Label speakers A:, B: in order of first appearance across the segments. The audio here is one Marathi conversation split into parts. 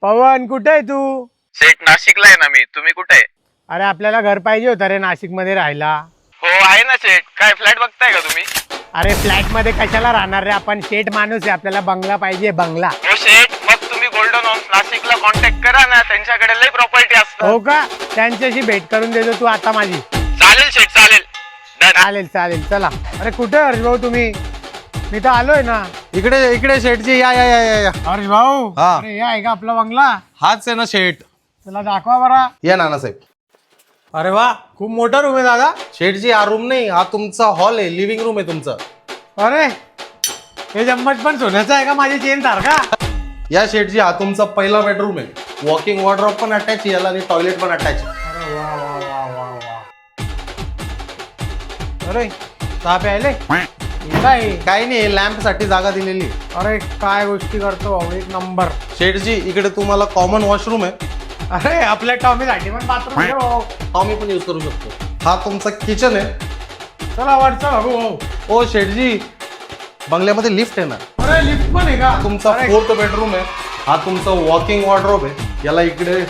A: पवन कुठे आहे तू?
B: सेट नाशिकला आहे ना मी. तुम्ही कुठे आहे?
A: अरे आपल्याला घर पाहिजे होतं रे नाशिक मध्ये राहायला.
B: हो आहे ना सेट. काय फ्लॅट बघताय का तुम्ही?
A: अरे फ्लॅट मध्ये कशाला राहणार रे, आपण शेठ माणूस आहे, आपल्याला बंगला पाहिजे बंगला.
B: हो सेट, मग तुम्ही गोल्डन हाऊस नाशिकला कॉन्टॅक्ट करा ना, त्यांच्याकडे लई प्रॉपर्टी असतात.
A: हो का? त्यांच्याशी भेट करून देतो तू आता माझी.
B: चालेल सेट चालेल.
A: चालेल चालेल चला. अरे कुठे हर्ष भाऊ तुम्ही? मी तर आलोय ना.
C: इकडे इकडे शेठजी या या या या
A: हर्ष भाऊ
C: हा.
A: अरे हे आहे का आपला बंगला?
C: हाच आहे ना शेठ.
A: चला दाखवा बरा.
C: या नानासाहेब.
A: अरे वा खूप मोठा रूम आहे दादा.
C: शेठजी हा रूम नाही, हा तुमचा हॉल आहे, लिव्हिंग रूम आहे तुमचं.
A: अरे हे चम्मच पण सोन्याचा आहे का माझी चेन सारखा?
C: या शेठजी हा तुमचा पहिला बेडरूम आहे. वॉकिंग वॉर्डरोब पण अटॅच याला आणि टॉयलेट पण अटॅच.
A: अरे वा वा वा वा वा. अरे चहा प्यायले काय?
C: काही नाही, लॅम्प साठी जागा दिलेली आहे.
A: अरे काय गोष्टी करतो भाऊ, एक नंबर.
C: शेठजी इकडे तुम्हाला कॉमन वॉशरूम आहे.
A: अरे आपल्या टॉमीसाठी पण बाथरूम आहे भाऊ.
C: टॉमी पण यूज करू शकतो. हा तुमचा किचन आहे.
A: चला वरचा बघू भाऊ.
C: ओ शेठजी बंगल्यामध्ये लिफ्ट आहे ना.
A: अरे लिफ्ट पण आहे का?
C: तुमचा
A: अरे,
C: 4th बेडरूम आहे. हा तुमचा वॉकिंग वॉर्डरोब आहे. याला इकडे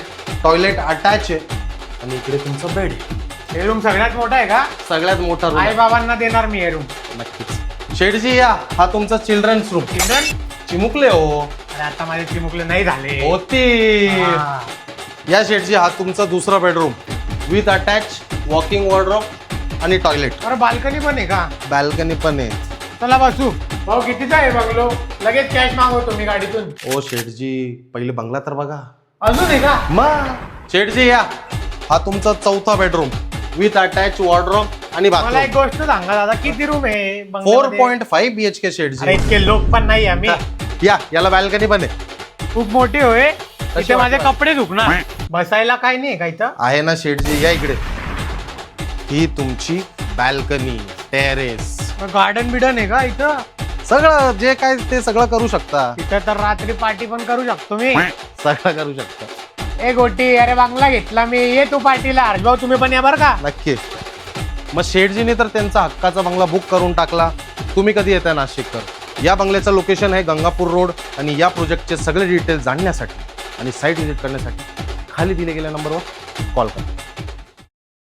C: टॉयलेट अटॅच आहे आणि इकडे तुमचा बेड आहे.
A: हे रूम सगळ्यात मोठा आहे का?
C: सगळ्यात मोठा रूम
A: आई बाबांना देणार मी हे रूम.
C: नक्कीच. शेठजी या हा तुमचा चिल्ड्रन्स रूम.
A: चिल्ड्रन?
C: चिमुकले हो
A: अरे आता माझे चिमुकले नाही झाले.
C: होती.
A: हा.
C: या शेठजी हा तुमचा दुसरा bedroom with attach walking wardrobe आणि टॉयलेट.
A: अरे बाल्कनी पण आहे का?
C: बॅल्कनी पण आहे.
A: चला बसू. भाऊ कितीचा आहे बंगलो? लगेच कॅश मागवतो मी गाडीतून.
C: ओ शेठजी पहिले बंगला तर बघा.
A: अजून आहे का?
C: मग शेठजी या हा तुमचा 4था बेडरूम विथ अटॅच वॉर्डरोब आणि
A: मला एक
C: बाथरूम.
A: गोष्ट सांगा दादा, किती रूम आहे बंगल्यामध्ये?
C: 4.5 BHK
A: अरे
C: शेठजी.
A: इतके लोक पण नाही आम्ही.
C: या याला बॅल्कनी पण आहे.
A: खूप मोठी होय. इथे माझे
C: वाटलं?
A: कपडे धुकणार. बसायला काय नाही का इथं?
C: आहे ना शेठजी या इकडे. ही तुमची बॅल्कनी टेरेस
A: गार्डन बिडन आहे का इथं?
C: सगळं जे काय ते सगळं करू शकता.
A: इथं तर रात्री पार्टी पण करू शकतो मी.
C: सगळं करू शकता.
A: ए गोटी, अरे बांगला घेतला मी. ये तू पार्टीला. हर्ष भाऊ तुम्ही पण या बरं का?
C: नक्की. मग शेठजीने तर त्यांचा हक्काचा बंगला बुक करून टाकला. तुम्ही कधी येताय नाशिककर? या बंगल्याचं लोकेशन आहे गंगापूर रोड आणि या प्रोजेक्टचे सगळे डिटेल्स जाणण्यासाठी आणि साईट व्हिजिट करण्यासाठी खाली दिले गेल्या नंबरवर कॉल करा.